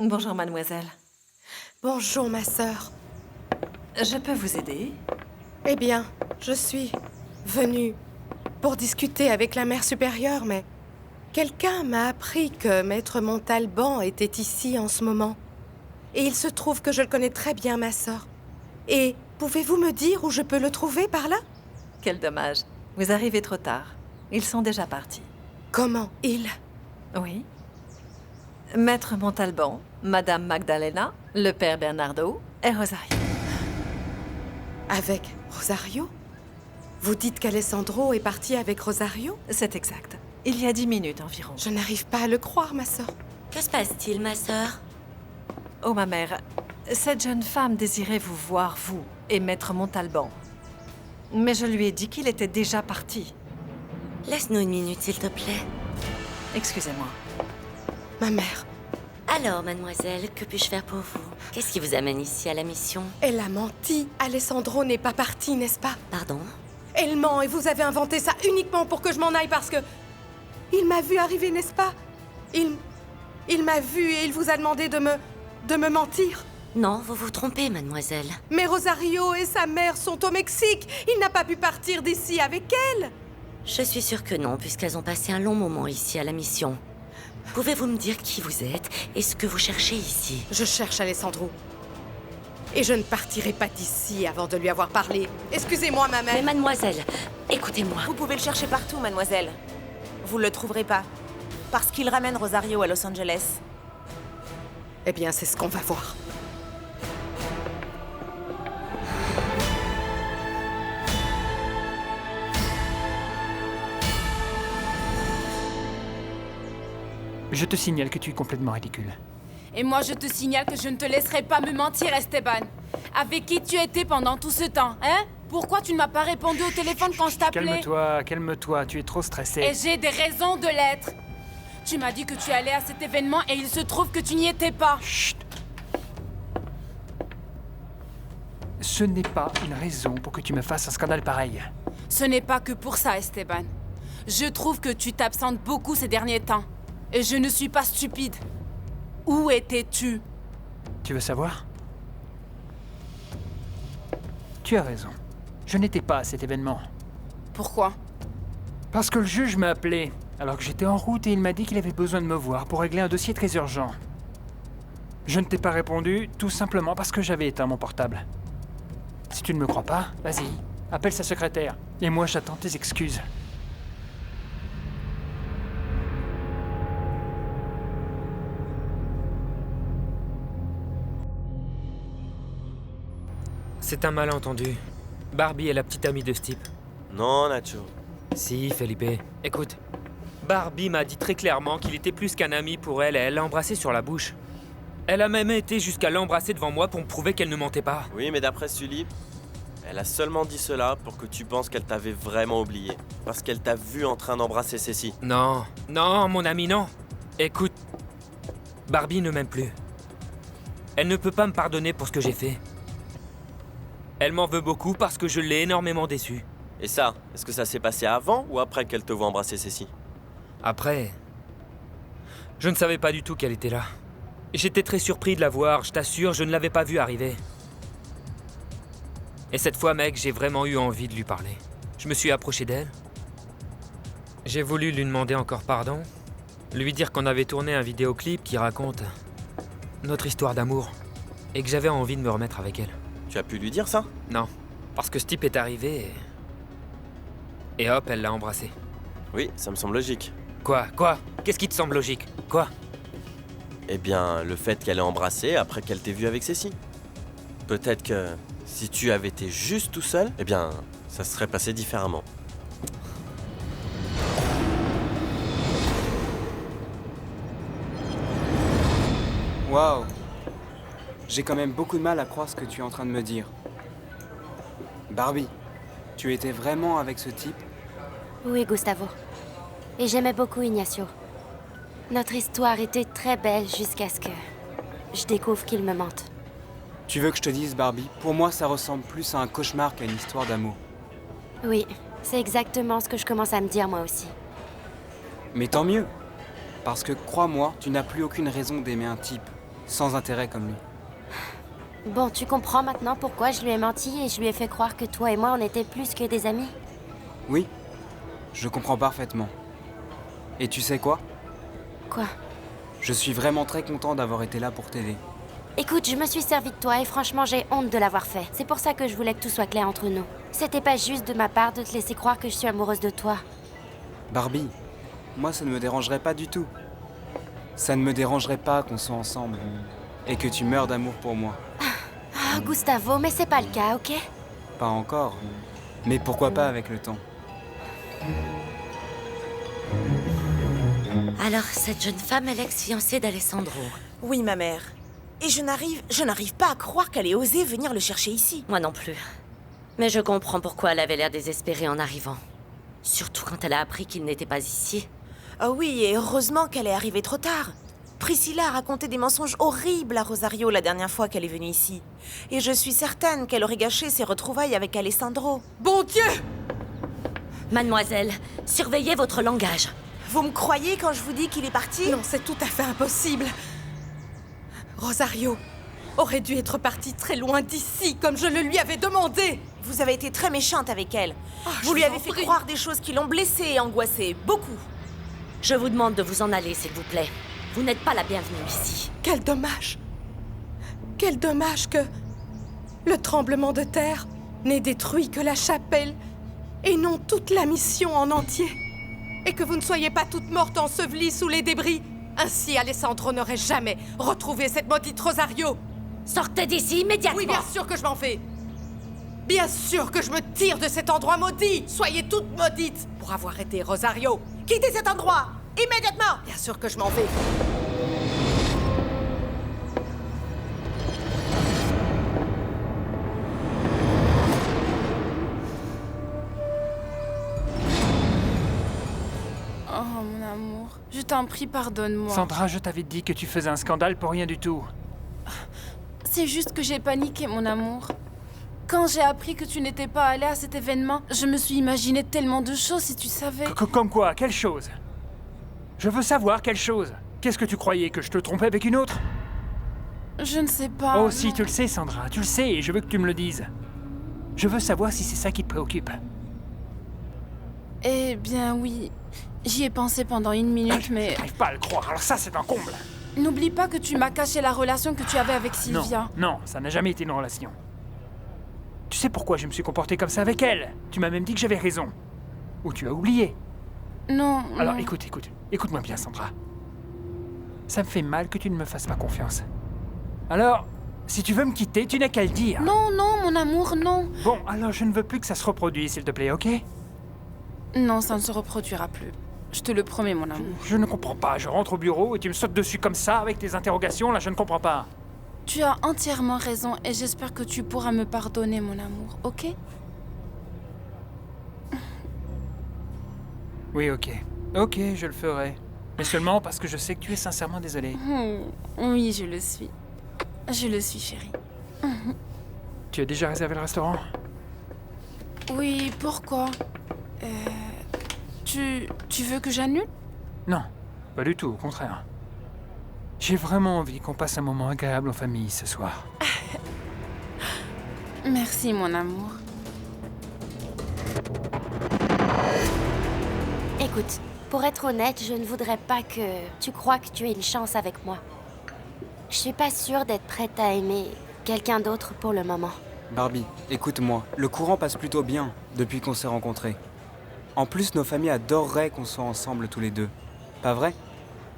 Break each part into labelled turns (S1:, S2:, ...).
S1: Bonjour, mademoiselle.
S2: Bonjour, ma sœur.
S1: Je peux vous aider?
S2: Eh bien, je suis venue pour discuter avec la mère supérieure, mais quelqu'un m'a appris que Maître Montalban était ici en ce moment. Et il se trouve que je le connais très bien, ma sœur. Et pouvez-vous me dire où je peux le trouver par là?
S1: Quel dommage. Vous arrivez trop tard. Ils sont déjà partis.
S2: Comment il...
S1: Oui. Maître Montalban, Madame Magdalena, le père Bernardo et Rosario.
S2: Avec Rosario? Vous dites qu'Alessandro est parti avec Rosario?
S1: C'est exact. Il y a 10 minutes environ.
S2: Je n'arrive pas à le croire, ma sœur.
S3: Que se passe-t-il, ma sœur?
S1: Oh, ma mère, cette jeune femme désirait vous voir, vous et Maître Montalban. Mais je lui ai dit qu'il était déjà parti.
S3: Laisse-nous une minute, s'il te plaît.
S1: Excusez-moi.
S2: Ma mère.
S3: Alors, mademoiselle, que puis-je faire pour vous? Qu'est-ce qui vous amène ici à la mission?
S2: Elle a menti. Alessandro n'est pas parti, n'est-ce pas?
S3: Pardon?
S2: Elle ment et vous avez inventé ça uniquement pour que je m'en aille parce que... Il m'a vu arriver, n'est-ce pas? Il m'a vu et il vous a demandé de me mentir.
S3: Non, vous vous trompez, mademoiselle.
S2: Mais Rosario et sa mère sont au Mexique. Il n'a pas pu partir d'ici avec elle.
S3: Je suis sûre que non, puisqu'elles ont passé un long moment ici à la mission. Pouvez-vous me dire qui vous êtes et ce que vous cherchez ici?
S2: Je cherche Alessandro. Et je ne partirai pas d'ici avant de lui avoir parlé. Excusez-moi, ma mère.
S3: Mais mademoiselle, écoutez-moi.
S4: Vous pouvez le chercher partout, mademoiselle. Vous ne le trouverez pas. Parce qu'il ramène Rosario à Los Angeles.
S2: Eh bien, c'est ce qu'on va voir.
S5: Je te signale que tu es complètement ridicule.
S6: Et moi, je te signale que je ne te laisserai pas me mentir, Esteban. Avec qui tu étais pendant tout ce temps, hein? Pourquoi tu ne m'as pas répondu au téléphone quand je t'appelais?
S5: Calme-toi, calme-toi, tu es trop stressée.
S6: Et j'ai des raisons de l'être. Tu m'as dit que tu allais à cet événement et il se trouve que tu n'y étais pas.
S5: Chut! Ce n'est pas une raison pour que tu me fasses un scandale pareil.
S6: Ce n'est pas que pour ça, Esteban. Je trouve que tu t'absentes beaucoup ces derniers temps. Et je ne suis pas stupide. Où étais-tu?
S5: Tu veux savoir? Tu as raison. Je n'étais pas à cet événement.
S6: Pourquoi?
S5: Parce que le juge m'a appelé, alors que j'étais en route et il m'a dit qu'il avait besoin de me voir pour régler un dossier très urgent. Je ne t'ai pas répondu, tout simplement parce que j'avais éteint mon portable. Si tu ne me crois pas, vas-y, appelle sa secrétaire. Et moi, j'attends tes excuses.
S7: C'est un malentendu. Barbie est la petite amie de ce type.
S8: Non, Nacho.
S7: Si, Felipe. Écoute. Barbie m'a dit très clairement qu'il était plus qu'un ami pour elle et elle l'a embrassé sur la bouche. Elle a même été jusqu'à l'embrasser devant moi pour me prouver qu'elle ne mentait pas.
S8: Oui, mais d'après Sully, elle a seulement dit cela pour que tu penses qu'elle t'avait vraiment oublié. Parce qu'elle t'a vu en train d'embrasser Cécile.
S7: Non, non, mon ami, non. Écoute, Barbie ne m'aime plus. Elle ne peut pas me pardonner pour ce que j'ai fait. Elle m'en veut beaucoup parce que je l'ai énormément déçue.
S8: Et ça, est-ce que ça s'est passé avant ou après qu'elle te voit embrasser Cécile?
S7: Après, je ne savais pas du tout qu'elle était là. J'étais très surpris de la voir, je t'assure, je ne l'avais pas vue arriver. Et cette fois, mec, j'ai vraiment eu envie de lui parler. Je me suis approché d'elle. J'ai voulu lui demander encore pardon. Lui dire qu'on avait tourné un vidéoclip qui raconte notre histoire d'amour et que j'avais envie de me remettre avec elle.
S8: Tu as pu lui dire ça?
S7: Non, parce que ce type est arrivé et hop, elle l'a embrassé.
S8: Oui, ça me semble logique.
S7: Quoi? Qu'est-ce qui te semble logique? Quoi?
S8: Eh bien, le fait qu'elle ait embrassé après qu'elle t'ait vu avec Cécile. Peut-être que si tu avais été juste tout seul, eh bien, ça se serait passé différemment.
S9: Waouh! J'ai quand même beaucoup de mal à croire ce que tu es en train de me dire. Barbie, tu étais vraiment avec ce type?
S10: Oui, Gustavo. Et j'aimais beaucoup Ignacio. Notre histoire était très belle jusqu'à ce que je découvre qu'il me mente.
S9: Tu veux que je te dise, Barbie? Pour moi, ça ressemble plus à un cauchemar qu'à une histoire d'amour.
S10: Oui, c'est exactement ce que je commence à me dire moi aussi.
S9: Mais tant mieux. Parce que, crois-moi, tu n'as plus aucune raison d'aimer un type sans intérêt comme lui.
S10: Bon, tu comprends maintenant pourquoi je lui ai menti et je lui ai fait croire que toi et moi, on était plus que des amis?
S9: Oui, je comprends parfaitement. Et tu sais quoi?
S10: Quoi?
S9: Je suis vraiment très content d'avoir été là pour t'aider.
S10: Écoute, je me suis servi de toi et franchement, j'ai honte de l'avoir fait. C'est pour ça que je voulais que tout soit clair entre nous. C'était pas juste de ma part de te laisser croire que je suis amoureuse de toi.
S9: Barbie, moi ça ne me dérangerait pas du tout. Ça ne me dérangerait pas qu'on soit ensemble et que tu meurs d'amour pour moi.
S10: Ah, Gustavo, mais c'est pas le cas, ok?
S9: Pas encore, mais pourquoi pas avec le temps.
S3: Alors, cette jeune femme est l'ex-fiancée d'Alessandro.
S4: Oui, ma mère. Et je n'arrive pas à croire qu'elle ait osé venir le chercher ici.
S3: Moi non plus. Mais je comprends pourquoi elle avait l'air désespérée en arrivant. Surtout quand elle a appris qu'il n'était pas ici.
S4: Ah oui, et heureusement qu'elle est arrivée trop tard. Priscilla a raconté des mensonges horribles à Rosario la dernière fois qu'elle est venue ici. Et je suis certaine qu'elle aurait gâché ses retrouvailles avec Alessandro.
S2: Bon Dieu!
S3: Mademoiselle, surveillez votre langage.
S4: Vous me croyez quand je vous dis qu'il est parti?
S2: Non, c'est tout à fait impossible. Rosario aurait dû être partie très loin d'ici, comme je le lui avais demandé.
S4: Vous avez été très méchante avec elle.
S2: Oh,
S4: vous lui
S2: je
S4: avez
S2: vous en
S4: fait
S2: prie.
S4: croire des choses qui l'ont blessée et angoissée. Beaucoup.
S3: Je vous demande de vous en aller, s'il vous plaît. Vous n'êtes pas la bienvenue ici.
S2: Quel dommage! Quel dommage que le tremblement de terre n'ait détruit que la chapelle et non toute la mission en entier. Et que vous ne soyez pas toutes mortes ensevelies sous les débris. Ainsi, Alessandro n'aurait jamais retrouvé cette maudite Rosario.
S3: Sortez d'ici immédiatement.
S2: Oui, bien sûr que je m'en vais. Bien sûr que je me tire de cet endroit maudit. Soyez toutes maudites pour avoir aidé Rosario.
S4: Quittez cet endroit! Immédiatement!
S2: Bien sûr que je m'en vais.
S6: Oh, mon amour. Je t'en prie, pardonne-moi.
S5: Sandra, je t'avais dit que tu faisais un scandale pour rien du tout.
S6: C'est juste que j'ai paniqué, mon amour. Quand j'ai appris que tu n'étais pas allé à cet événement, je me suis imaginé tellement de choses, si tu savais.
S5: Comme quoi? Quelle chose? Je veux savoir quelle chose. Qu'est-ce que tu croyais? Que je te trompais avec une autre?
S6: Je ne sais pas.
S5: Oh si,
S6: non.
S5: tu le sais, Sandra, tu le sais, et je veux que tu me le dises. Je veux savoir si c'est ça qui te préoccupe.
S6: Eh bien, oui. J'y ai pensé pendant une minute, mais...
S5: J'arrive pas à le croire, alors ça c'est un comble.
S6: N'oublie pas que tu m'as caché la relation que tu avais avec Sylvia.
S5: Non, ça n'a jamais été une relation. Tu sais pourquoi je me suis comporté comme ça avec elle? Tu m'as même dit que j'avais raison. Ou tu as oublié.
S6: Non,
S5: Alors
S6: non.
S5: écoute-moi bien, Sandra. Ça me fait mal que tu ne me fasses pas confiance. Alors, si tu veux me quitter, tu n'as qu'à le dire.
S6: Non, non, mon amour, non.
S5: Bon, alors je ne veux plus que ça se reproduise, s'il te plaît, ok?
S6: Non, ça ne se reproduira plus. Je te le promets, mon amour.
S5: Je ne comprends pas. Je rentre au bureau et tu me sautes dessus comme ça avec tes interrogations, là, je ne comprends pas.
S6: Tu as entièrement raison et j'espère que tu pourras me pardonner, mon amour, ok?
S5: Oui, ok. Ok, je le ferai. Mais seulement parce que je sais que tu es sincèrement désolé.
S6: Oui, je le suis. Je le suis, chérie.
S5: Tu as déjà réservé le restaurant?
S6: Oui, pourquoi? Tu veux que j'annule?
S5: Non, pas du tout, au contraire. J'ai vraiment envie qu'on passe un moment agréable en famille ce soir.
S6: Merci, mon amour.
S10: Écoute, pour être honnête, je ne voudrais pas que tu crois que tu aies une chance avec moi. Je suis pas sûre d'être prête à aimer quelqu'un d'autre pour le moment.
S9: Barbie, écoute-moi, le courant passe plutôt bien depuis qu'on s'est rencontrés. En plus, nos familles adoreraient qu'on soit ensemble tous les deux. Pas vrai?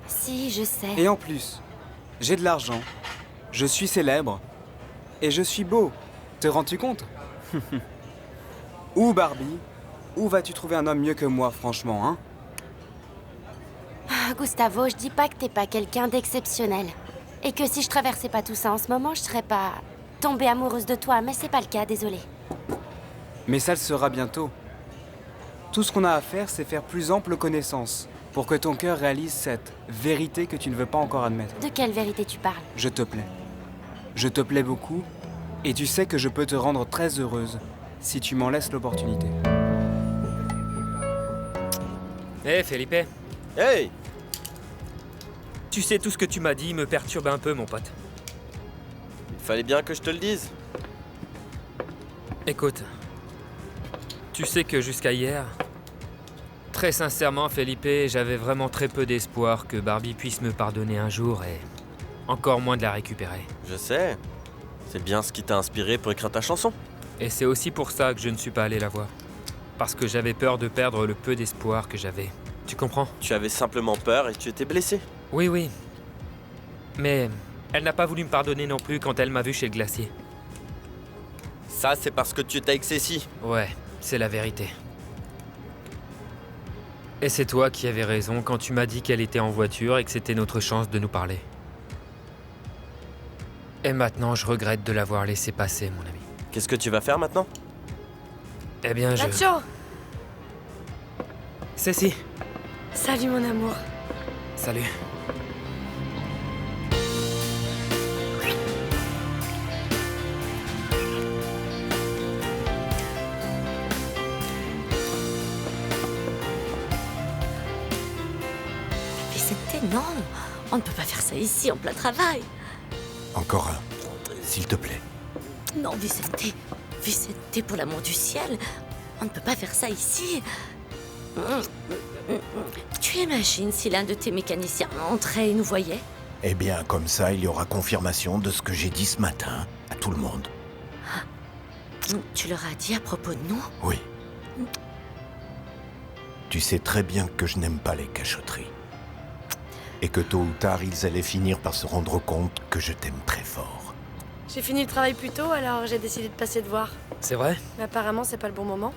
S10: Si, je sais.
S9: Et en plus, j'ai de l'argent, je suis célèbre, et je suis beau. Te rends-tu compte? Où, Barbie? Où vas-tu trouver un homme mieux que moi, franchement, hein?
S10: Ah, Gustavo, je dis pas que t'es pas quelqu'un d'exceptionnel. Et que si je traversais pas tout ça en ce moment, je serais pas tombée amoureuse de toi, mais c'est pas le cas, désolée.
S9: Mais ça le sera bientôt. Tout ce qu'on a à faire, c'est faire plus ample connaissance, pour que ton cœur réalise cette vérité que tu ne veux pas encore admettre.
S10: De quelle vérité tu parles?
S9: Je te plais. Je te plais beaucoup, et tu sais que je peux te rendre très heureuse si tu m'en laisses l'opportunité.
S7: Hé, Felipe,
S8: Hey!
S7: tu sais, tout ce que tu m'as dit me perturbe un peu, mon pote.
S8: Il fallait bien que je te le dise.
S7: Écoute, tu sais que jusqu'à hier, très sincèrement, Felipe, j'avais vraiment très peu d'espoir que Barbie puisse me pardonner un jour et encore moins de la récupérer.
S8: Je sais. C'est bien ce qui t'a inspiré pour écrire ta chanson.
S7: Et c'est aussi pour ça que je ne suis pas allé la voir. Parce que j'avais peur de perdre le peu d'espoir que j'avais. Tu comprends?
S8: Tu avais simplement peur et tu étais blessé.
S7: Oui, oui. Mais elle n'a pas voulu me pardonner non plus quand elle m'a vu chez le glacier.
S8: Ça, c'est parce que tu étais avec Cécile.
S7: Ouais, c'est la vérité. Et c'est toi qui avais raison quand tu m'as dit qu'elle était en voiture et que c'était notre chance de nous parler. Et maintenant, je regrette de l'avoir laissé passer, mon ami.
S8: Qu'est-ce que tu vas faire maintenant?
S7: Eh bien, je...
S11: Nacho!
S7: Cécile,
S11: Salut mon amour.
S7: salut.
S3: Vicente, non. On ne peut pas faire ça ici, en plein travail.
S12: Encore un, s'il te plaît.
S3: Non, Vicente. Vicente, pour l'amour du ciel. On ne peut pas faire ça ici. Tu imagines si l'un de tes mécaniciens entrait et nous voyait?
S12: Eh bien, comme ça, il y aura confirmation de ce que j'ai dit ce matin à tout le monde.
S3: Tu leur as dit à propos de nous?
S12: Oui. Tu sais très bien que je n'aime pas les cachotteries. Et que tôt ou tard, ils allaient finir par se rendre compte que je t'aime très fort.
S11: J'ai fini le travail plus tôt, alors j'ai décidé de passer te voir.
S7: C'est vrai?
S11: Mais apparemment, c'est pas le bon moment.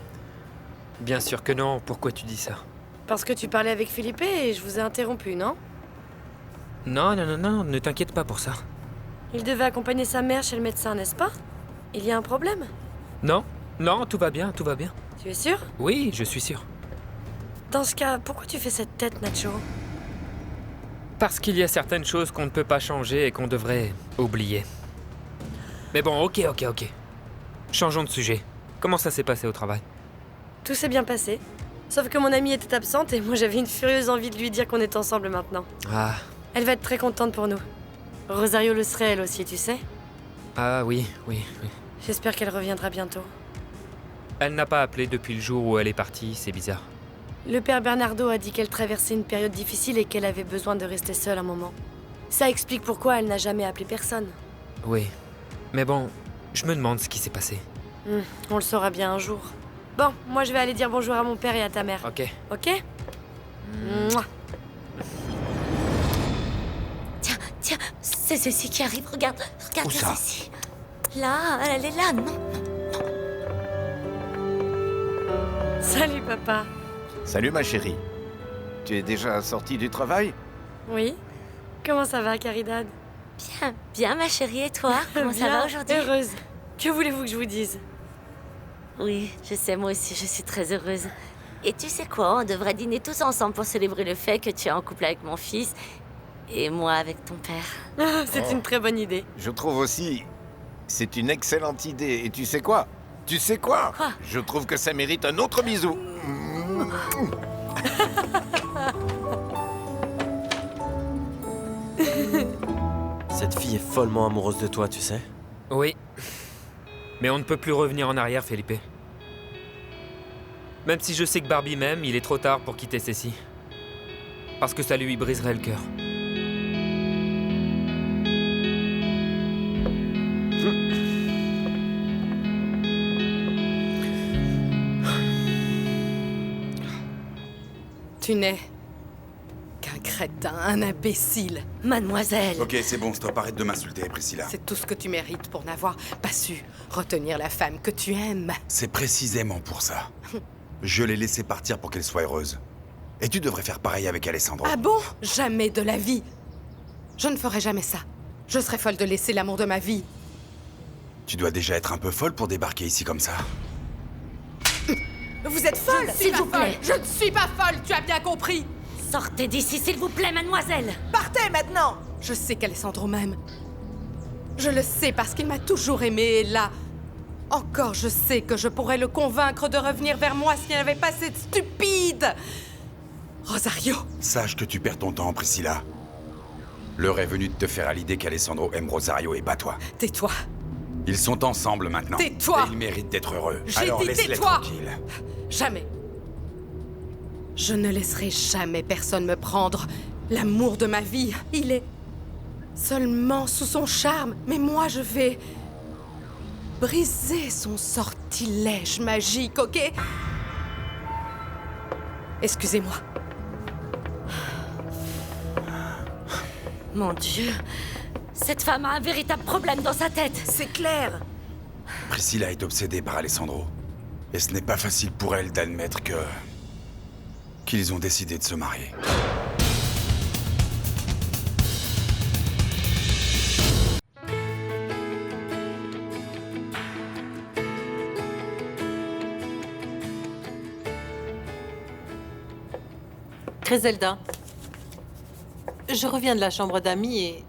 S7: Bien sûr que non. Pourquoi tu dis ça?
S11: Parce que tu parlais avec Philippe et je vous ai interrompu, non?
S7: Non, non, non, non, ne t'inquiète pas pour ça.
S11: Il devait accompagner sa mère chez le médecin, n'est-ce pas? Il y a un problème?
S7: Non, non, tout va bien, tout va bien.
S11: Tu es sûr?
S7: Oui, je suis sûr.
S11: Dans ce cas, pourquoi tu fais cette tête, Nacho?
S7: Parce qu'il y a certaines choses qu'on ne peut pas changer et qu'on devrait oublier. Mais bon, ok. Changeons de sujet. Comment ça s'est passé au travail?
S11: Tout s'est bien passé. Sauf que mon amie était absente et moi j'avais une furieuse envie de lui dire qu'on est ensemble maintenant.
S7: Ah,
S11: Elle va être très contente pour nous. Rosario le serait elle aussi, tu sais.
S7: ah oui.
S11: J'espère qu'elle reviendra bientôt.
S7: Elle n'a pas appelé depuis le jour où elle est partie, c'est bizarre.
S11: Le père Bernardo a dit qu'elle traversait une période difficile et qu'elle avait besoin de rester seule un moment. Ça explique pourquoi elle n'a jamais appelé personne.
S7: Oui. Mais bon, je me demande ce qui s'est passé.
S11: On le saura bien un jour. Bon, moi je vais aller dire bonjour à mon père et à ta mère.
S7: Ok.
S11: Ok? Mouah.
S3: Tiens, c'est Cécile qui arrive. Regarde
S12: Où ça?
S3: Cécile. Là, elle est là, non?
S11: Salut papa.
S12: Salut ma chérie. Tu es déjà sortie du travail?
S11: Oui? Comment ça va, Caridad?
S3: Bien, ma chérie, et toi? Comment ça
S11: Bien,
S3: va aujourd'hui?
S11: heureuse. Que voulez-vous que je vous dise?
S3: Oui, je sais, moi aussi, je suis très heureuse. Et tu sais quoi? On devrait dîner tous ensemble pour célébrer le fait que tu es en couple avec mon fils et moi avec ton père.
S11: C'est une très bonne idée.
S12: Je trouve aussi, c'est une excellente idée. Et tu sais quoi?
S3: Quoi?
S12: Je trouve que ça mérite un autre bisou.
S8: Cette fille est follement amoureuse de toi, tu sais.
S7: Oui. Mais on ne peut plus revenir en arrière, Felipe. Même si je sais que Barbie m'aime, il est trop tard pour quitter Cécile. Parce que ça lui briserait le cœur.
S2: Tu n'es qu'un crétin, un imbécile.
S3: Mademoiselle.
S13: Ok, c'est bon, stop, arrête de m'insulter, Priscilla.
S2: C'est tout ce que tu mérites pour n'avoir pas su retenir la femme que tu aimes.
S13: C'est précisément pour ça. Je l'ai laissée partir pour qu'elle soit heureuse. Et tu devrais faire pareil avec Alessandro.
S2: Ah bon? Jamais de la vie. Je ne ferai jamais ça. Je serais folle de laisser l'amour de ma vie.
S13: Tu dois déjà être un peu folle pour débarquer ici comme ça.
S2: Vous êtes folle!
S3: S'il vous plaît.
S2: Je ne suis pas folle, tu as bien compris!
S3: Sortez d'ici, s'il vous plaît, mademoiselle.
S4: Partez maintenant!
S2: Je sais qu'Alessandro m'aime. Je le sais parce qu'il m'a toujours aimée et là... Encore, je sais que je pourrais le convaincre de revenir vers moi s'il n'y avait pas cette stupide... Rosario!
S13: Sache que tu perds ton temps, Priscilla. L'heure est venue de te faire à l'idée qu'Alessandro aime Rosario et pas toi.
S2: Tais-toi!
S13: Ils sont ensemble maintenant.
S2: Tais-toi!
S13: Et ils méritent d'être heureux.
S2: J'ai
S13: Alors
S2: dit
S13: laisse-les
S2: tais-toi!
S13: tranquilles.
S2: Jamais. Je ne laisserai jamais personne me prendre l'amour de ma vie. Il est seulement sous son charme. Mais moi, je vais briser son sortilège magique, ok? Excusez-moi.
S3: Mon Dieu, cette femme a un véritable problème dans sa tête.
S4: C'est clair.
S13: Priscilla est obsédée par Alessandro. Et ce n'est pas facile pour elle d'admettre qu'ils ont décidé de se marier.
S14: Griselda, je reviens de la chambre d'amis et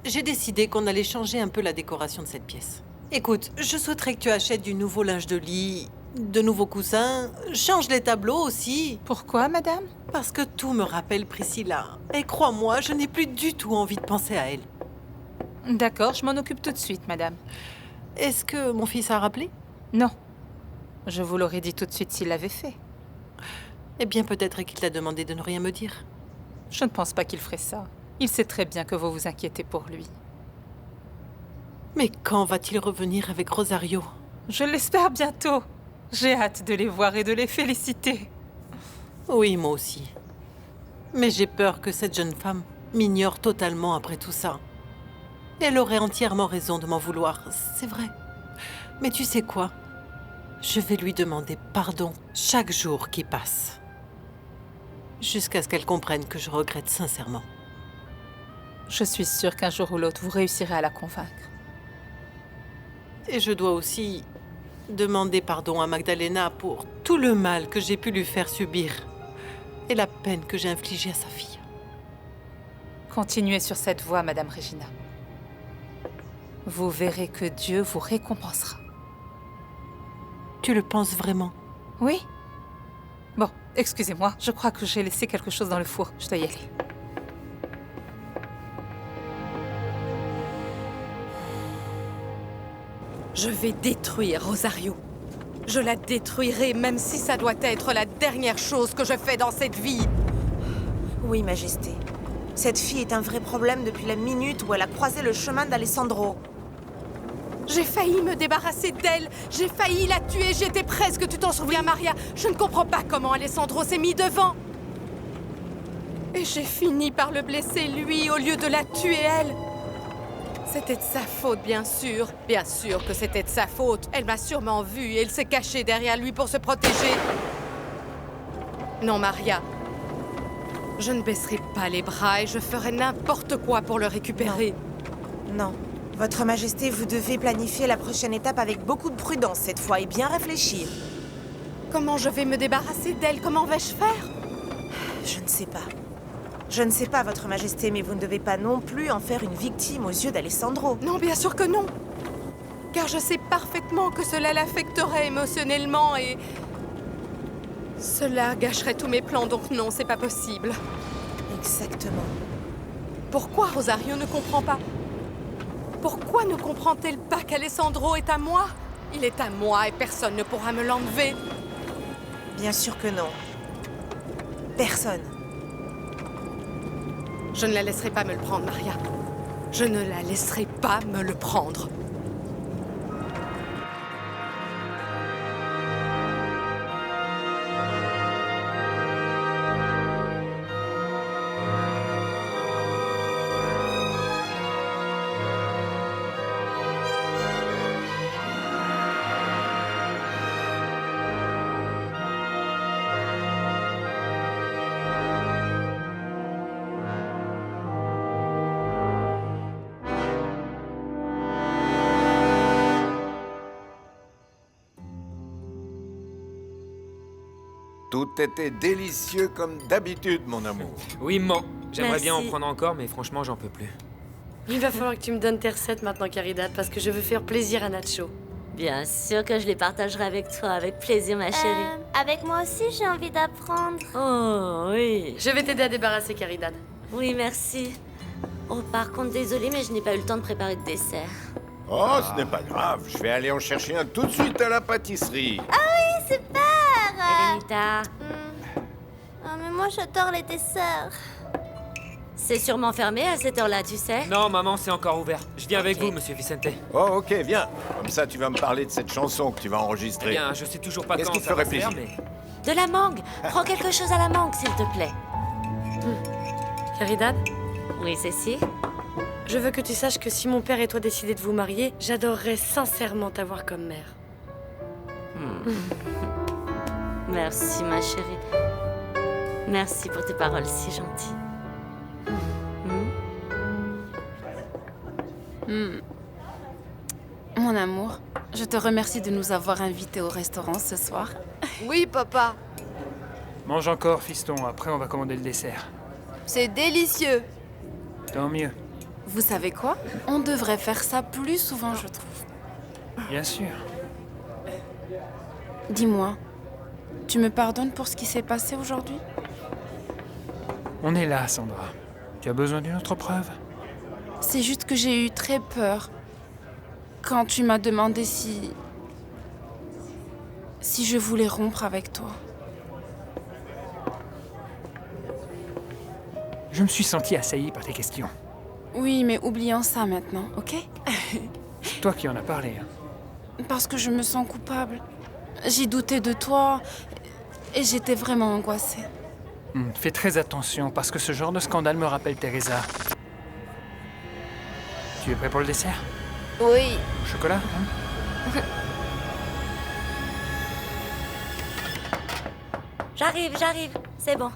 S14: j'ai décidé qu'on allait changer un peu la décoration de cette pièce. Écoute, je souhaiterais que tu achètes du nouveau linge de lit, de nouveaux coussins, change les tableaux aussi.
S6: Pourquoi, madame?
S14: Parce que tout me rappelle Priscilla. Et crois-moi, je n'ai plus du tout envie de penser à elle.
S6: D'accord, je m'en occupe tout de suite, madame.
S14: Est-ce que mon fils a rappelé?
S6: Non. Je vous l'aurais dit tout de suite s'il l'avait fait.
S14: Eh bien, peut-être qu'il t'a demandé de ne rien me dire.
S6: Je ne pense pas qu'il ferait ça. Il sait très bien que vous vous inquiétez pour lui.
S14: Mais quand va-t-il revenir avec Rosario?
S6: Je l'espère bientôt. J'ai hâte de les voir et de les féliciter.
S14: Oui, moi aussi. Mais j'ai peur que cette jeune femme m'ignore totalement après tout ça. Elle aurait entièrement raison de m'en vouloir, c'est vrai. Mais tu sais quoi? Je vais lui demander pardon chaque jour qui passe. Jusqu'à ce qu'elle comprenne que je regrette sincèrement.
S6: Je suis sûre qu'un jour ou l'autre, vous réussirez à la convaincre.
S14: Et je dois aussi demander pardon à Magdalena pour tout le mal que j'ai pu lui faire subir et la peine que j'ai infligée à sa fille.
S6: Continuez sur cette voie, Madame Regina. Vous verrez que Dieu vous récompensera.
S14: Tu le penses vraiment?
S6: Oui. Bon, excusez-moi, je crois que j'ai laissé quelque chose dans le four. Je dois y aller.
S2: Je vais détruire Rosario. Je la détruirai, même si ça doit être la dernière chose que je fais dans cette vie.
S4: Oui, Majesté. Cette fille est un vrai problème depuis la minute où elle a croisé le chemin d'Alessandro.
S2: J'ai failli me débarrasser d'elle. J'ai failli la tuer. J'étais presque, tu t'en souviens, Maria? Je ne comprends pas comment Alessandro s'est mis devant. Et j'ai fini par le blesser, lui, au lieu de la tuer, elle. C'était de sa faute, bien sûr. Bien sûr que c'était de sa faute. Elle m'a sûrement vue et elle s'est cachée derrière lui pour se protéger. Non, Maria. Je ne baisserai pas les bras et je ferai n'importe quoi pour le récupérer.
S4: Non. Votre Majesté, vous devez planifier la prochaine étape avec beaucoup de prudence cette fois et bien réfléchir.
S2: Comment je vais me débarrasser d'elle? Comment vais-je faire?
S4: Je ne sais pas. Je ne sais pas, Votre Majesté, mais vous ne devez pas non plus en faire une victime aux yeux d'Alessandro.
S2: Non, bien sûr que non. Car je sais parfaitement que cela l'affecterait émotionnellement et... cela gâcherait tous mes plans, donc non, c'est pas possible.
S4: Exactement.
S2: Pourquoi Rosario ne comprend pas? Pourquoi ne comprend-elle pas qu'Alessandro est à moi? Il est à moi et personne ne pourra me l'enlever.
S4: Bien sûr que non. Personne.
S2: Je ne la laisserai pas me le prendre, Maria. Je ne la laisserai pas me le prendre.
S12: Tout était délicieux comme d'habitude, mon amour.
S7: Oui, maman. J'aimerais bien en
S3: Merci.
S7: prendre encore, mais franchement, j'en peux plus.
S11: Il va falloir que tu me donnes tes recettes maintenant, Caridad, parce que je veux faire plaisir à Nacho.
S3: Bien sûr que je les partagerai avec toi, avec plaisir, ma chérie.
S10: Avec moi aussi, j'ai envie d'apprendre.
S3: Oh, oui.
S11: Je vais t'aider à débarrasser, Caridad.
S3: Oui, merci. Oh, par contre, désolée, mais je n'ai pas eu le temps de préparer de dessert.
S12: Oh, ce n'est pas grave. Je vais aller en chercher un tout de suite à la pâtisserie.
S10: Super
S3: Elenita,
S10: Ah, mais moi, j'adore les desserts.
S3: c'est sûrement fermé à cette heure-là, tu sais.
S7: Non, maman, c'est encore ouvert. Je viens avec
S3: Ok.
S7: vous, monsieur Vicente.
S12: Oh, ok, viens. Comme ça, tu vas me parler de cette chanson que tu vas
S7: Eh
S12: enregistrer.
S7: bien, je sais toujours pas
S12: Qu'est-ce
S7: quand
S12: qui te
S7: ça va
S12: ferait
S7: se faire,
S12: plaisir
S7: mais...
S3: De la mangue. Prends quelque chose à la mangue, s'il te plaît.
S11: Caridad,
S3: Oui, Cécile.
S11: je veux que tu saches que si mon père et toi décidez de vous marier, j'adorerais sincèrement t'avoir comme mère.
S3: Merci, ma chérie. Merci pour tes paroles si gentilles.
S6: Mon amour, je te remercie de nous avoir invités au restaurant ce soir.
S15: Oui, papa.
S5: Mange encore, fiston, après on va commander le dessert.
S15: C'est délicieux.
S5: Tant mieux,
S6: Vous savez quoi? On devrait faire ça plus souvent, je trouve.
S5: bien sûr.
S6: Dis-moi, tu me pardonnes pour ce qui s'est passé aujourd'hui?
S5: On est là, Sandra. Tu as besoin d'une autre preuve?
S6: C'est juste que j'ai eu très peur quand tu m'as demandé si je voulais rompre avec toi.
S5: Je me suis senti assailli par tes questions.
S6: Oui, mais oublions ça maintenant, ok?
S5: C'est toi qui en as parlé. Hein.
S6: Parce que je me sens coupable. J'ai douté de toi et j'étais vraiment angoissée.
S5: Fais très attention, parce que ce genre de scandale me rappelle Teresa. Tu es prêt pour le dessert?
S15: Oui.
S5: Au chocolat, hein?
S3: J'arrive, c'est bon.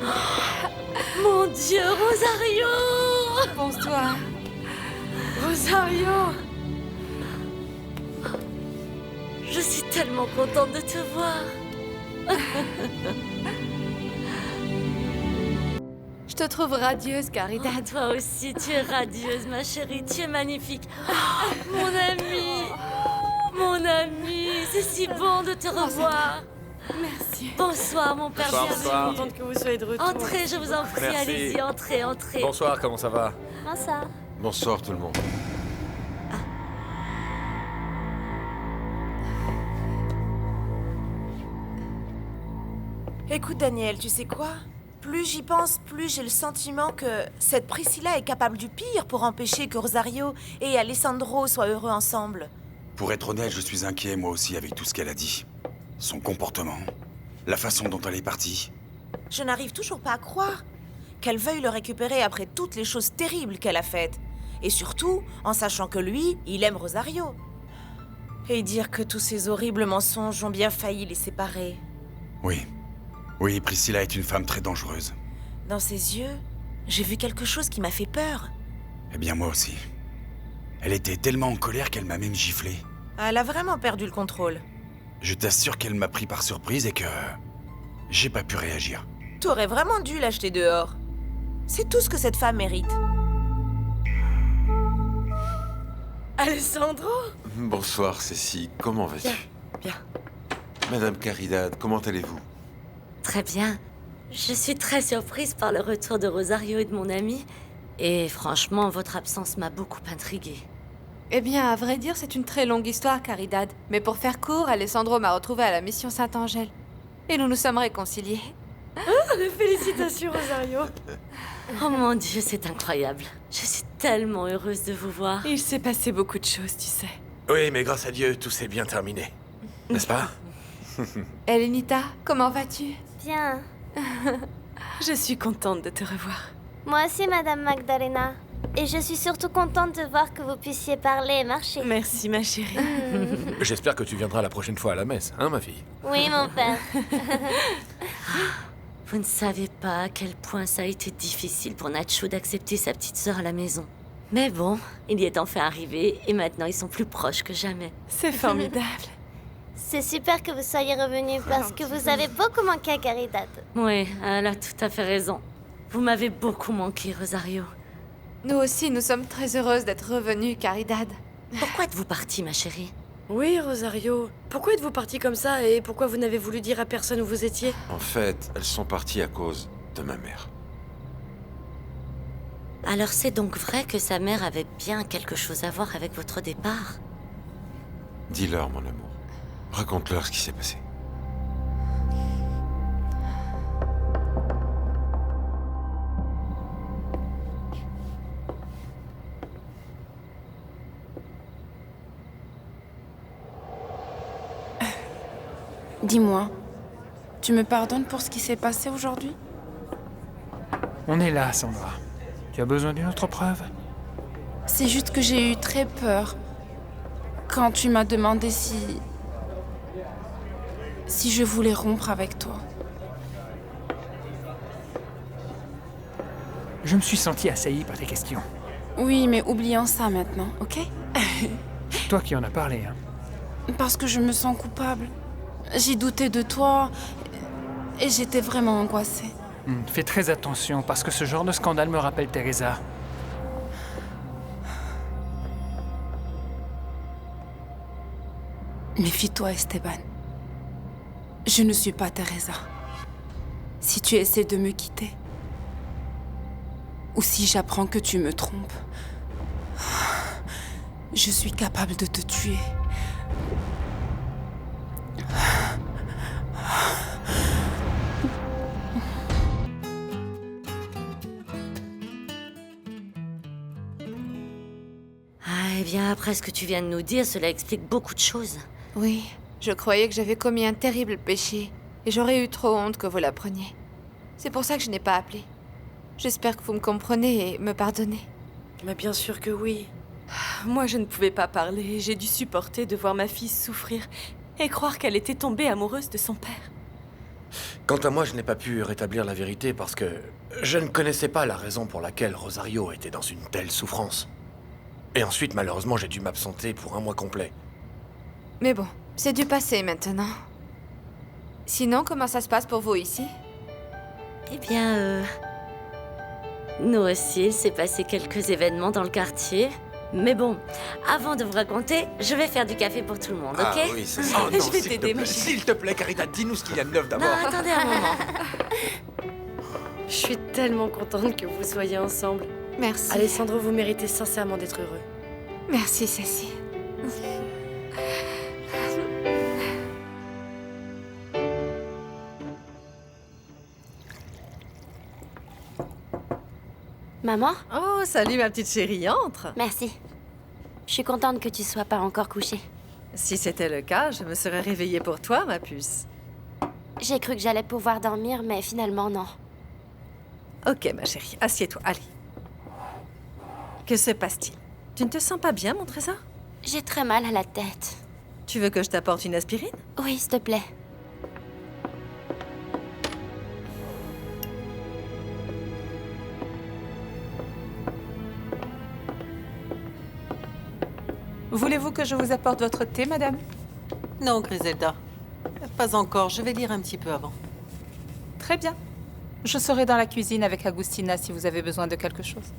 S3: Oh, mon Dieu, Rosario!
S15: Bonsoir.
S11: Rosario!
S3: Je suis tellement contente de te voir.
S15: Je te trouve radieuse, Caridad.
S3: Ah, toi aussi, tu es radieuse, ma chérie, tu es magnifique. Oh, mon ami, c'est si bon de te revoir.
S11: Merci.
S3: Bonsoir, mon père
S11: Je suis
S3: bienvenu.
S11: contente que vous soyez de retour.
S3: Entrez, je vous en prie,
S16: Merci.
S3: allez-y, entrez.
S16: Bonsoir, comment ça va?
S10: Comment ça?
S16: Bonsoir tout le monde.
S4: Écoute, Daniel, tu sais quoi? Plus j'y pense, plus j'ai le sentiment que cette Priscilla est capable du pire pour empêcher que Rosario et Alessandro soient heureux ensemble.
S13: Pour être honnête, je suis inquiet moi aussi avec tout ce qu'elle a dit. Son comportement, la façon dont elle est partie.
S4: Je n'arrive toujours pas à croire qu'elle veuille le récupérer après toutes les choses terribles qu'elle a faites. Et surtout, en sachant que lui, il aime Rosario. Et dire que tous ces horribles mensonges ont bien failli les séparer.
S13: Oui, Priscilla est une femme très dangereuse.
S4: Dans ses yeux, j'ai vu quelque chose qui m'a fait peur.
S13: Eh bien moi aussi. Elle était tellement en colère qu'elle m'a même giflé.
S4: Elle a vraiment perdu le contrôle.
S13: Je t'assure qu'elle m'a pris par surprise et que... j'ai pas pu réagir.
S4: T'aurais vraiment dû l'acheter dehors. C'est tout ce que cette femme mérite.
S11: Alessandro?
S16: Bonsoir Cécile, comment vas-tu?
S11: Bien.
S16: Madame Caridad, comment allez-vous?
S3: Très bien. Je suis très surprise par le retour de Rosario et de mon ami. Et franchement, votre absence m'a beaucoup intriguée.
S15: Eh bien, à vrai dire, c'est une très longue histoire, Caridad. Mais pour faire court, Alessandro m'a retrouvée à la mission Saint-Angèle. Et nous nous sommes réconciliés.
S11: Félicitations, Rosario.
S3: Oh mon Dieu, c'est incroyable. Je suis tellement heureuse de vous voir.
S11: Il s'est passé beaucoup de choses, tu sais.
S16: Oui, mais grâce à Dieu, tout s'est bien terminé. N'est-ce pas?
S15: Elenita, comment vas-tu?
S10: Bien.
S11: Je suis contente de te revoir.
S10: Moi aussi, Madame Magdalena. Et je suis surtout contente de voir que vous puissiez parler et marcher.
S11: Merci, ma chérie.
S16: J'espère que tu viendras la prochaine fois à la messe, hein, ma fille?
S10: Oui, mon père.
S3: Vous ne savez pas à quel point ça a été difficile pour Nacho d'accepter sa petite sœur à la maison. Mais bon, il y est enfin arrivé et maintenant ils sont plus proches que jamais.
S11: C'est formidable.
S10: C'est super que vous soyez revenu parce que vous avez beaucoup manqué à Caridad.
S3: Oui, elle a tout à fait raison. Vous m'avez beaucoup manqué, Rosario.
S15: Nous aussi, nous sommes très heureuses d'être revenues, Caridad.
S3: Pourquoi êtes-vous partie, ma chérie?
S11: Oui, Rosario. Pourquoi êtes-vous partie comme ça et pourquoi vous n'avez voulu dire à personne où vous étiez?
S17: En fait, elles sont parties à cause de ma mère.
S3: Alors c'est donc vrai que sa mère avait bien quelque chose à voir avec votre départ?
S17: Dis-leur, mon amour. Raconte-leur ce qui s'est passé.
S6: Dis-moi, tu me pardonnes pour ce qui s'est passé aujourd'hui?
S5: On est là, Sandra. Tu as besoin d'une autre preuve?
S6: C'est juste que j'ai eu très peur quand tu m'as demandé si je voulais rompre avec toi.
S5: Je me suis senti assailli par tes questions.
S6: Oui, mais oublions ça maintenant, ok?
S5: C'est toi qui en as parlé, hein?
S6: Parce que je me sens coupable. J'ai douté de toi et j'étais vraiment angoissée.
S5: Fais très attention, parce que ce genre de scandale me rappelle Teresa.
S6: Méfie-toi, Esteban. Je ne suis pas Teresa. Si tu essaies de me quitter, ou si j'apprends que tu me trompes, je suis capable de te tuer.
S3: Ah, eh bien, après ce que tu viens de nous dire, cela explique beaucoup de choses.
S15: Oui, je croyais que j'avais commis un terrible péché et j'aurais eu trop honte que vous l'appreniez. C'est pour ça que je n'ai pas appelé. J'espère que vous me comprenez et me pardonnez.
S11: Mais bien sûr que oui. Moi, je ne pouvais pas parler. J'ai dû supporter de voir ma fille souffrir et croire qu'elle était tombée amoureuse de son père.
S16: Quant à moi, je n'ai pas pu rétablir la vérité parce que je ne connaissais pas la raison pour laquelle Rosario était dans une telle souffrance. Et ensuite, malheureusement, j'ai dû m'absenter pour un mois complet.
S15: Mais bon, c'est du passé maintenant. Sinon, comment ça se passe pour vous ici?
S3: Eh bien, nous aussi, il s'est passé quelques événements dans le quartier. Mais bon, avant de vous raconter, je vais faire du café pour tout le monde, ok?
S16: Ah oui, c'est ça.
S11: Je vais t'aider, ma chérie.
S16: S'il te plaît, Caridad, dis-nous ce qu'il y a de neuf d'abord.
S3: Non, attendez un moment.
S11: Je suis tellement contente que vous soyez ensemble.
S15: Merci.
S11: Alessandro, vous méritez sincèrement d'être heureux.
S15: Merci, Cécile.
S10: Maman?
S1: Oh, salut ma petite chérie, entre.
S10: Merci. Je suis contente que tu sois pas encore couchée.
S1: Si c'était le cas, je me serais réveillée pour toi, ma puce.
S10: J'ai cru que j'allais pouvoir dormir, mais finalement non.
S1: Ok, ma chérie, assieds-toi, allez. Que se passe-t-il? Tu ne te sens pas bien, mon trésor?
S10: J'ai très mal à la tête.
S1: Tu veux que je t'apporte une aspirine?
S10: Oui, s'il te plaît.
S6: Voulez-vous que je vous apporte votre thé, madame?
S14: Non, Griselda. Pas encore, je vais lire un petit peu avant.
S6: Très bien. Je serai dans la cuisine avec Agustina si vous avez besoin de quelque chose.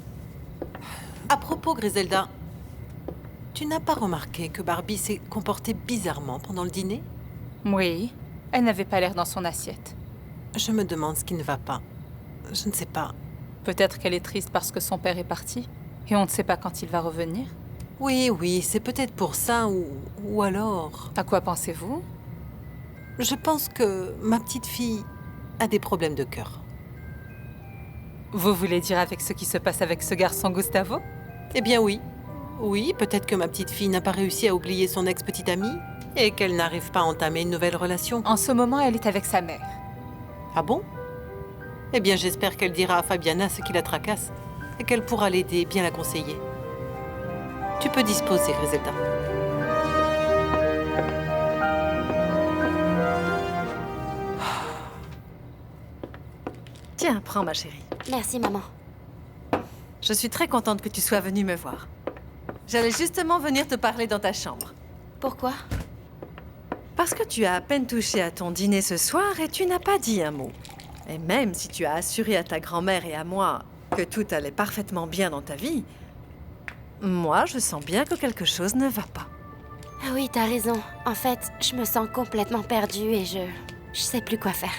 S14: À propos, Griselda, tu n'as pas remarqué que Barbie s'est comportée bizarrement pendant le dîner?
S6: Oui, elle n'avait pas l'air dans son assiette.
S14: Je me demande ce qui ne va pas. Je ne sais pas.
S6: Peut-être qu'elle est triste parce que son père est parti et on ne sait pas quand il va revenir.
S14: Oui, c'est peut-être pour ça ou alors...
S6: À quoi pensez-vous?
S14: Je pense que ma petite fille a des problèmes de cœur.
S6: Vous voulez dire avec ce qui se passe avec ce garçon Gustavo?
S14: Eh bien oui. Oui, peut-être que ma petite fille n'a pas réussi à oublier son ex-petite amie et qu'elle n'arrive pas à entamer une nouvelle relation.
S6: En ce moment, elle est avec sa mère.
S14: Ah bon? Eh bien, j'espère qu'elle dira à Fabiana ce qui la tracasse et qu'elle pourra l'aider, bien la conseiller. Tu peux disposer, Griselda.
S1: Tiens, prends ma chérie.
S10: Merci, maman.
S1: Je suis très contente que tu sois venue me voir. J'allais justement venir te parler dans ta chambre.
S10: Pourquoi?
S1: Parce que tu as à peine touché à ton dîner ce soir et tu n'as pas dit un mot. Et même si tu as assuré à ta grand-mère et à moi que tout allait parfaitement bien dans ta vie, moi, je sens bien que quelque chose ne va pas.
S10: Ah oui, t'as raison. En fait, je me sens complètement perdue et je sais plus quoi faire.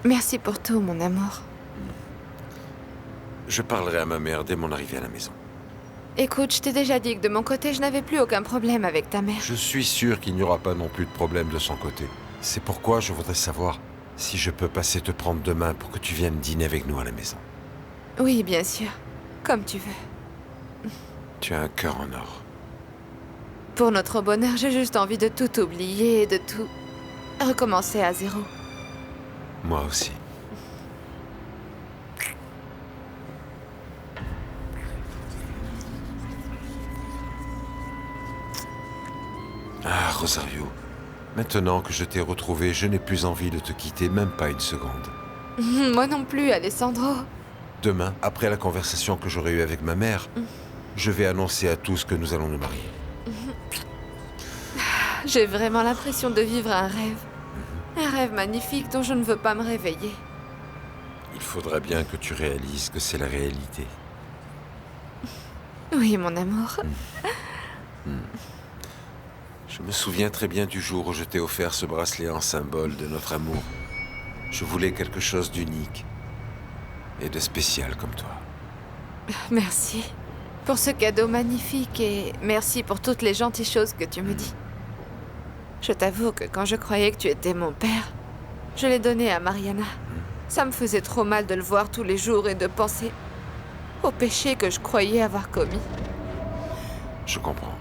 S15: Merci pour tout, mon amour.
S17: Je parlerai à ma mère dès mon arrivée à la maison.
S15: Écoute, je t'ai déjà dit que de mon côté, je n'avais plus aucun problème avec ta mère.
S12: Je suis sûr qu'il n'y aura pas non plus de problème de son côté. C'est pourquoi je voudrais savoir si je peux passer te prendre demain pour que tu viennes dîner avec nous à la maison.
S15: Oui, bien sûr. Comme tu veux.
S17: Tu as un cœur en or.
S15: Pour notre bonheur, j'ai juste envie de tout oublier et de tout recommencer à zéro.
S17: Moi aussi. Ah, Rosario. Maintenant que je t'ai retrouvé, je n'ai plus envie de te quitter, même pas une seconde.
S15: Moi non plus, Alessandro.
S12: Demain, après la conversation que j'aurai eue avec ma mère, je vais annoncer à tous que nous allons nous marier.
S15: J'ai vraiment l'impression de vivre un rêve. Un rêve magnifique dont je ne veux pas me réveiller.
S12: Il faudrait bien que tu réalises que c'est la réalité.
S15: Oui, mon amour.
S12: Je me souviens très bien du jour où je t'ai offert ce bracelet en symbole de notre amour. Je voulais quelque chose d'unique et de spécial comme toi.
S15: Merci pour ce cadeau magnifique et merci pour toutes les gentilles choses que tu me dis. Je t'avoue que quand je croyais que tu étais mon père, je l'ai donné à Mariana. Ça me faisait trop mal de le voir tous les jours et de penser au péché que je croyais avoir commis.
S12: Je comprends.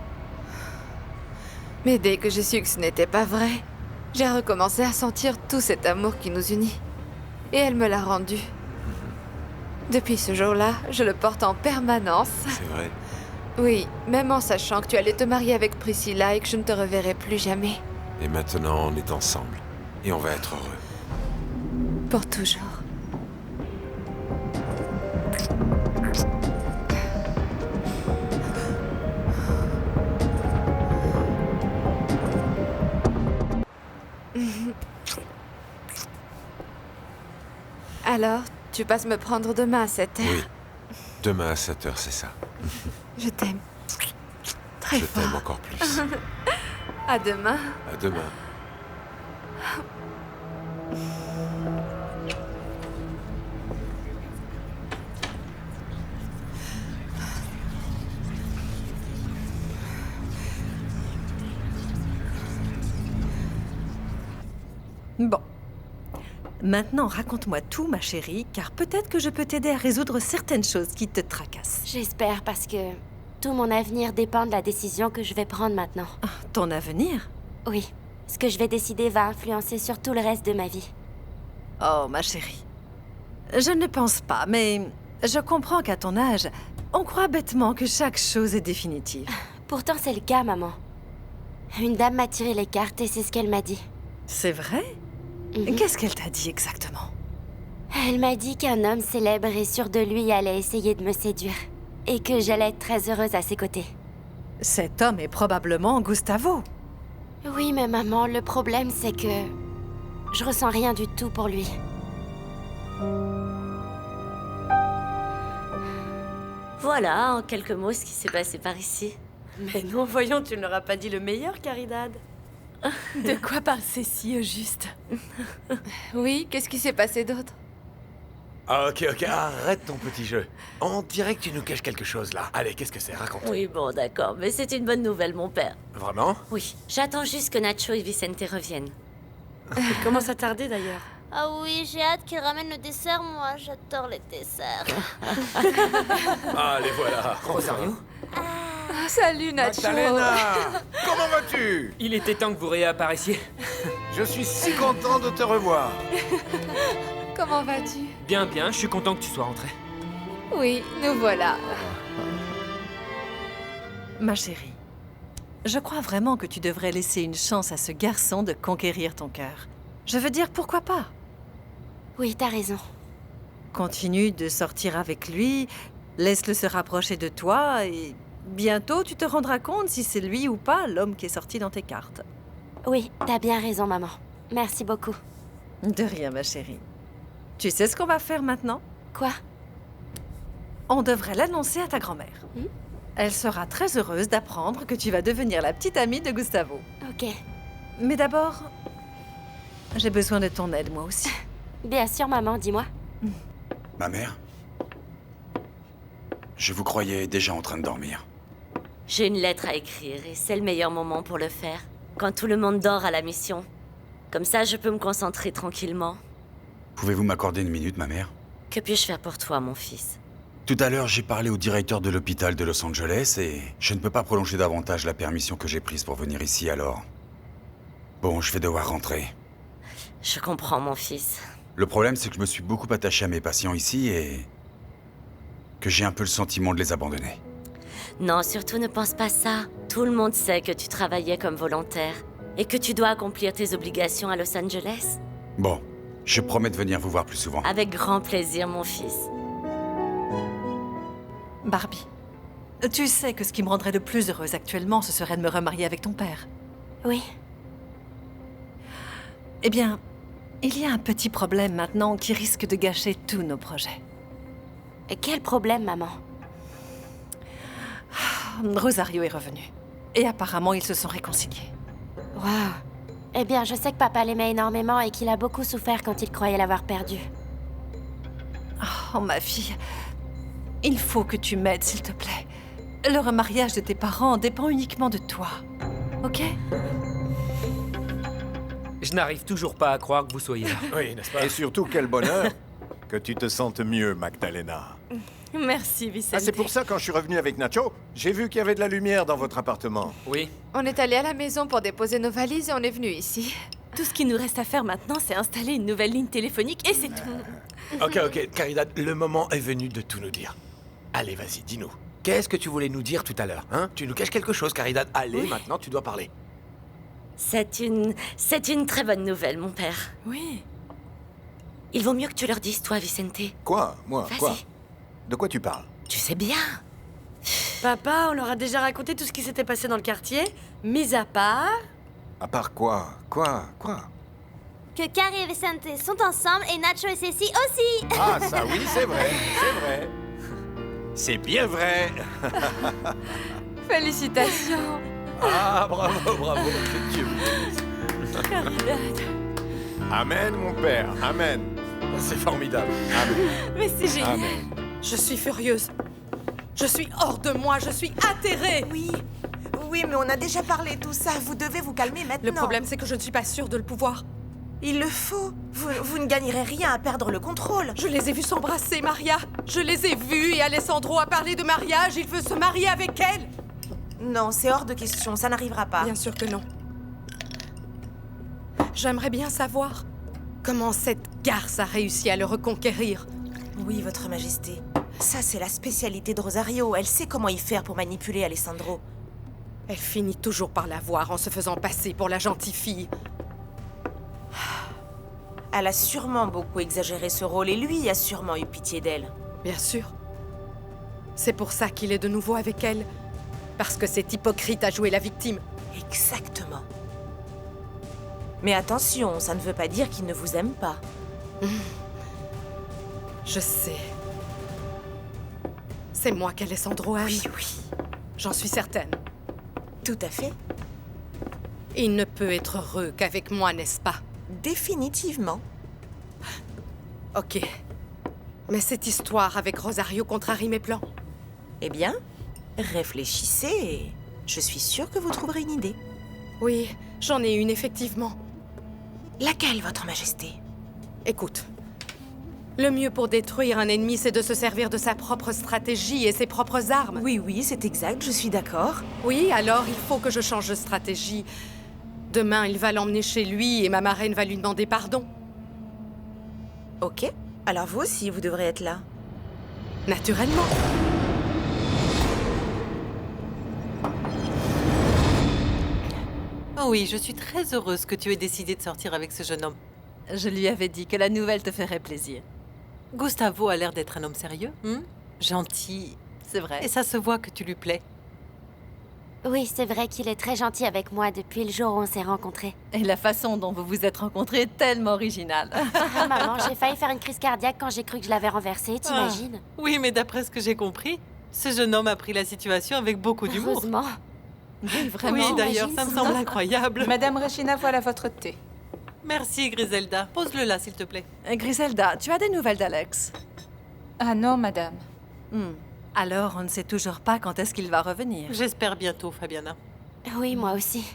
S15: Mais dès que j'ai su que ce n'était pas vrai, j'ai recommencé à sentir tout cet amour qui nous unit. Et elle me l'a rendu. Depuis ce jour-là, je le porte en permanence.
S12: C'est vrai?
S15: Oui, même en sachant que tu allais te marier avec Priscilla et que je ne te reverrai plus jamais.
S12: Et maintenant, on est ensemble. Et on va être heureux.
S15: Pour toujours. Alors, tu passes me prendre demain à 7h.
S12: Oui. Demain à 7h, c'est ça.
S15: Je t'aime. Très
S12: Je
S15: fort.
S12: t'aime encore plus.
S15: À demain.
S12: À demain.
S1: Bon. Maintenant, raconte-moi tout, ma chérie, car peut-être que je peux t'aider à résoudre certaines choses qui te tracassent.
S10: J'espère parce que tout mon avenir dépend de la décision que je vais prendre maintenant.
S1: Ton avenir?
S10: Oui. Ce que je vais décider va influencer sur tout le reste de ma vie.
S1: Oh, ma chérie. Je ne pense pas, mais je comprends qu'à ton âge, on croit bêtement que chaque chose est définitive.
S10: Pourtant, c'est le cas, maman. Une dame m'a tiré les cartes et c'est ce qu'elle m'a dit.
S1: C'est vrai? Qu'est-ce qu'elle t'a dit exactement?
S10: Elle m'a dit qu'un homme célèbre et sûr de lui allait essayer de me séduire. Et que j'allais être très heureuse à ses côtés.
S1: Cet homme est probablement Gustavo.
S10: Oui, mais maman, le problème c'est que je ressens rien du tout pour lui.
S3: Voilà, en quelques mots, ce qui s'est passé par ici.
S11: Mais non, voyons, tu n'auras pas dit le meilleur, Caridad. De quoi parle Cécile, au juste?
S15: Oui, qu'est-ce qui s'est passé d'autre?
S16: Ok, arrête ton petit jeu. On dirait que tu nous caches quelque chose, là. Allez, qu'est-ce que c'est? Raconte.
S3: Oui, bon, d'accord, mais c'est une bonne nouvelle, mon père.
S16: Vraiment?
S3: Oui, j'attends juste que Nacho et Vicente reviennent.
S11: Il commence à tarder, d'ailleurs.
S18: Ah oui, j'ai hâte qu'il ramène le dessert, moi. J'adore les desserts.
S16: Allez, voilà.
S7: Rosario?
S15: Salut, Nacho.
S16: Magdalena, comment vas-tu?
S7: Il était temps que vous réapparaissiez.
S16: Je suis si content de te revoir.
S15: Comment vas-tu?
S7: Bien, bien, je suis content que tu sois rentré.
S15: Oui, nous voilà.
S1: Ma chérie, Je crois vraiment que tu devrais laisser une chance à ce garçon de conquérir ton cœur. Je veux dire, pourquoi pas?
S10: Oui, t'as raison.
S1: Continue de sortir avec lui, laisse-le se rapprocher de toi et bientôt tu te rendras compte si c'est lui ou pas l'homme qui est sorti dans tes cartes.
S10: Oui, t'as bien raison, maman. Merci beaucoup.
S1: De rien, ma chérie. Tu sais ce qu'on va faire maintenant?
S10: Quoi?
S1: On devrait l'annoncer à ta grand-mère. Elle sera très heureuse d'apprendre que tu vas devenir la petite amie de Gustavo.
S10: Ok.
S1: Mais d'abord, j'ai besoin de ton aide, moi aussi.
S10: Bien sûr, maman, dis-moi.
S13: Ma mère? Je vous croyais déjà en train de dormir.
S3: J'ai une lettre à écrire et c'est le meilleur moment pour le faire. Quand tout le monde dort à la mission. Comme ça, je peux me concentrer tranquillement.
S13: Pouvez-vous m'accorder une minute, ma mère?
S3: Que puis-je faire pour toi, mon fils?
S13: Tout à l'heure, j'ai parlé au directeur de l'hôpital de Los Angeles et je ne peux pas prolonger davantage la permission que j'ai prise pour venir ici, alors... Bon, je vais devoir rentrer.
S3: Je comprends, mon fils.
S13: Le problème, c'est que je me suis beaucoup attaché à mes patients ici et... que j'ai un peu le sentiment de les abandonner.
S3: Non, surtout ne pense pas ça. Tout le monde sait que tu travaillais comme volontaire et que tu dois accomplir tes obligations à Los Angeles.
S13: Bon, je promets de venir vous voir plus souvent.
S3: Avec grand plaisir, mon fils.
S1: Barbie, tu sais que ce qui me rendrait le plus heureuse actuellement, ce serait de me remarier avec ton père.
S10: Oui.
S1: Eh bien, il y a un petit problème maintenant qui risque de gâcher tous nos projets.
S10: Et quel problème, maman?
S1: Rosario est revenu. Et apparemment, ils se sont réconciliés.
S10: Waouh. Eh bien, je sais que papa l'aimait énormément et qu'il a beaucoup souffert quand il croyait l'avoir perdu.
S1: Oh, ma fille, il faut que tu m'aides, s'il te plaît. Le remariage de tes parents dépend uniquement de toi. Ok?
S7: Je n'arrive toujours pas à croire que vous soyez là.
S19: Oui, n'est-ce pas? Et surtout, quel bonheur que tu te sentes mieux, Magdalena.
S11: Merci, Vicente.
S19: Ah, c'est pour ça, quand je suis revenu avec Nacho, j'ai vu qu'il y avait de la lumière dans votre appartement.
S7: Oui.
S15: On est allé à la maison pour déposer nos valises et on est venu ici.
S11: Tout ce qui nous reste à faire maintenant, c'est installer une nouvelle ligne téléphonique et c'est tout.
S16: Ok, Caridad, le moment est venu de tout nous dire. Allez, vas-y, dis-nous. Qu'est-ce que tu voulais nous dire tout à l'heure, hein? Tu nous caches quelque chose, Caridad. Allez,
S3: Oui.
S16: maintenant, tu dois parler.
S3: C'est une très bonne nouvelle, mon père.
S11: Oui.
S3: Il vaut mieux que tu leur dises, toi, Vicente.
S19: Quoi? Moi?
S3: Vas-y.
S19: Quoi? De quoi tu parles?
S3: Tu sais bien.
S11: Papa, on leur a déjà raconté tout ce qui s'était passé dans le quartier, mis à part...
S19: À part quoi? Quoi?
S18: Que Carrie et Vicente sont ensemble et Nacho et Ceci aussi.
S19: Ah, ça oui, c'est vrai, c'est vrai. C'est bien vrai.
S15: Félicitations.
S19: Ah, bravo, que Dieu vous bénisse.
S11: Caridad.
S19: Amen, mon père, amen.
S16: C'est formidable.
S19: Amen.
S11: Mais c'est génial.
S19: Amen.
S2: Je suis furieuse. Je suis hors de moi, je suis atterrée.
S4: Oui, mais on a déjà parlé de tout ça. Vous devez vous calmer maintenant.
S2: Le problème, c'est que je ne suis pas sûre de le pouvoir.
S4: Il le faut. Vous ne gagnerez rien à perdre le contrôle.
S2: Je les ai vus s'embrasser, Maria. Je les ai vus et Alessandro a parlé de mariage. Il veut se marier avec elle.
S4: Non, c'est hors de question. Ça n'arrivera pas.
S2: Bien sûr que non. J'aimerais bien savoir comment cette garce a réussi à le reconquérir.
S4: Oui, Votre Majesté. Ça, c'est la spécialité de Rosario. Elle sait comment y faire pour manipuler Alessandro.
S2: Elle finit toujours par la voir en se faisant passer pour la gentille fille.
S4: Elle a sûrement beaucoup exagéré ce rôle et lui a sûrement eu pitié d'elle.
S2: Bien sûr. C'est pour ça qu'il est de nouveau avec elle. Parce que cet hypocrite a joué la victime.
S4: Exactement. Mais attention, ça ne veut pas dire qu'il ne vous aime pas.
S2: Je sais. C'est moi qu'Alessandro aime.
S4: Oui.
S2: J'en suis certaine.
S4: Tout à fait.
S2: Il ne peut être heureux qu'avec moi, n'est-ce pas?
S4: Définitivement.
S2: Ok. Mais cette histoire avec Rosario contrarie mes plans.
S4: Eh bien, réfléchissez et je suis sûre que vous trouverez une idée.
S2: Oui, j'en ai une, effectivement.
S4: Laquelle, Votre Majesté?
S2: Écoute. Le mieux pour détruire un ennemi, c'est de se servir de sa propre stratégie et ses propres armes.
S4: Oui, c'est exact, je suis d'accord.
S2: Oui, alors il faut que je change de stratégie. Demain, il va l'emmener chez lui et ma marraine va lui demander pardon.
S4: Ok, alors vous aussi, vous devrez être là.
S2: Naturellement.
S14: Oh oui, je suis très heureuse que tu aies décidé de sortir avec ce jeune homme.
S1: Je lui avais dit que la nouvelle te ferait plaisir.
S14: Gustavo a l'air d'être un homme sérieux, gentil.
S1: C'est vrai.
S14: Et ça se voit que tu lui plais.
S10: Oui, c'est vrai qu'il est très gentil avec moi depuis le jour où on s'est rencontrés.
S1: Et la façon dont vous vous êtes rencontrés est tellement originale.
S10: Ah, maman, j'ai failli faire une crise cardiaque quand j'ai cru que je l'avais renversé, t'imagines?
S14: Oui, mais d'après ce que j'ai compris, ce jeune homme a pris la situation avec beaucoup d'humour.
S10: Heureusement.
S1: Oui, vraiment.
S14: Oui, d'ailleurs, ça me semble incroyable.
S20: Madame Regina, voilà votre thé.
S14: Merci, Griselda. Pose-le là, s'il te plaît.
S1: Griselda, tu as des nouvelles d'Alex?
S20: Ah non, madame.
S1: Alors, on ne sait toujours pas quand est-ce qu'il va revenir.
S14: J'espère bientôt, Fabiana.
S10: Oui, moi aussi.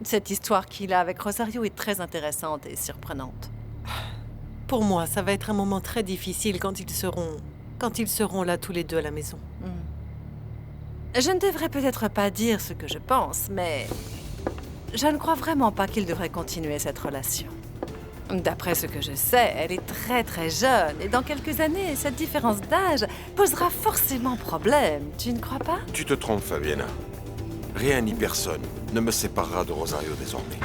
S1: Cette histoire qu'il a avec Rosario est très intéressante et surprenante.
S14: Pour moi, ça va être un moment très difficile quand ils seront là tous les deux à la maison.
S1: Je ne devrais peut-être pas dire ce que je pense, mais je ne crois vraiment pas qu'il devrait continuer cette relation. D'après ce que je sais, elle est très très jeune et dans quelques années, cette différence d'âge posera forcément problème. Tu ne crois pas?
S17: Tu te trompes, Fabiana. Rien ni personne ne me séparera de Rosario désormais.